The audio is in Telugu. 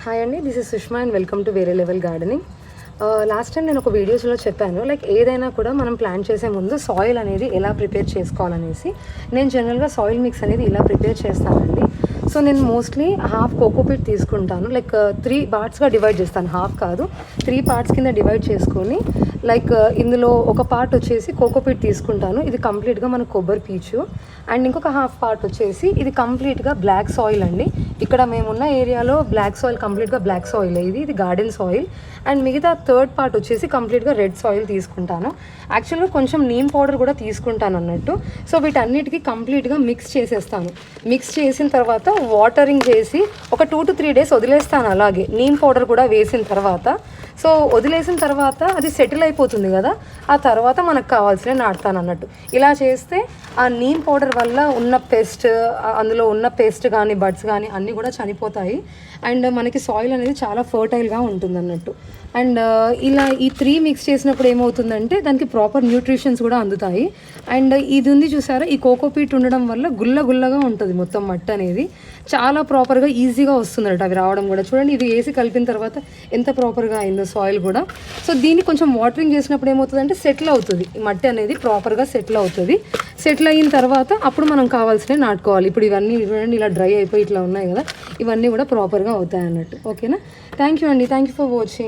హాయ్ అండి, this is Sushma and welcome to వేరే లెవెల్ గార్డెనింగ్. లాస్ట్ టైం నేను ఒక వీడియోస్లో చెప్పాను, లైక్ ఏదైనా కూడా మనం ప్లాన్ చేసే ముందు సాయిల్ అనేది ఎలా ప్రిపేర్ చేసుకోవాలనేసి. నేను జనరల్గా సాయిల్ మిక్స్ అనేది ఇలా ప్రిపేర్ చేస్తానండి. సో నేను మోస్ట్లీ హాఫ్ కోకోపీట్ తీసుకుంటాను, లైక్ 3 పార్ట్స్గా డివైడ్ చేస్తాను, హాఫ్ కాదు 3 పార్ట్స్ కింద డివైడ్ చేసుకొని, లైక్ ఇందులో ఒక పార్ట్ వచ్చేసి కోకోపీట్ తీసుకుంటాను, ఇది కంప్లీట్గా మన కొబ్బరి పీచు. అండ్ ఇంకొక హాఫ్ పార్ట్ వచ్చేసి ఇది కంప్లీట్గా బ్లాక్ సాయిల్ అండి. ఇక్కడ మేమున్న ఏరియాలో బ్లాక్ సాయిల్, కంప్లీట్గా బ్లాక్ సాయిల్, ఇది గార్డెన్ సాయిల్. అండ్ మిగతా థర్డ్ పార్ట్ వచ్చేసి కంప్లీట్గా రెడ్ సాయిల్ తీసుకుంటాను. యాక్చువల్గా కొంచెం నీమ్ పౌడర్ కూడా తీసుకుంటాను అన్నట్టు. సో వీటన్నిటికీ కంప్లీట్గా మిక్స్ చేసేస్తాను. మిక్స్ చేసిన తర్వాత వాటరింగ్ చేసి ఒక 2 to 3 days వదిలేస్తాను. అలాగే నీమ్ పౌడర్ కూడా వేసిన తర్వాత, సో వదిలేసిన తర్వాత అది సెటిల్ అయిపోతుంది కదా, ఆ తర్వాత మనకు కావాల్సిన నాటుతాను అన్నట్టు. ఇలా చేస్తే ఆ నీమ్ పౌడర్ వల్ల ఉన్న పెస్ట్, అందులో ఉన్న పెస్ట్ కానీ బడ్స్ కానీ అన్నీ కూడా చనిపోతాయి. అండ్ మనకి సాయిల్ అనేది చాలా ఫర్టైల్గా ఉంటుంది అన్నట్టు. అండ్ ఇలా ఈ 3 మిక్స్ చేసినప్పుడు ఏమవుతుందంటే దానికి ప్రాపర్ న్యూట్రిషన్స్ కూడా అందుతాయి. అండ్ ఇది ఉంది చూసారా, ఈ కోకోపీట్ ఉండడం వల్ల గుల్లగా ఉంటుంది మొత్తం మట్టి అనేది, చాలా ప్రాపర్గా ఈజీగా వస్తుందట అవి రావడం కూడా. చూడండి, ఇది వేసి కలిపిన తర్వాత ఎంత ప్రాపర్గా అయిందో సాయిల్ కూడా. సో దీన్ని కొంచెం వాటరింగ్ చేసినప్పుడు ఏమవుతుందంటే సెటిల్ అవుతుంది, ఈ మట్టి అనేది ప్రాపర్గా సెటిల్ అవుతుంది. సెటిల్ అయిన తర్వాత అప్పుడు మనం కావాల్సినవి నాటుకోవాలి. ఇప్పుడు ఇవన్నీ చూడండి ఇలా డ్రై అయిపోయి ఇట్లా ఉన్నాయి కదా, ఇవన్నీ కూడా ప్రాపర్గా అవుతాయి అన్నట్టు. ఓకేనా? థ్యాంక్ యూ అండి, థ్యాంక్ యూ ఫర్ వాచింగ్.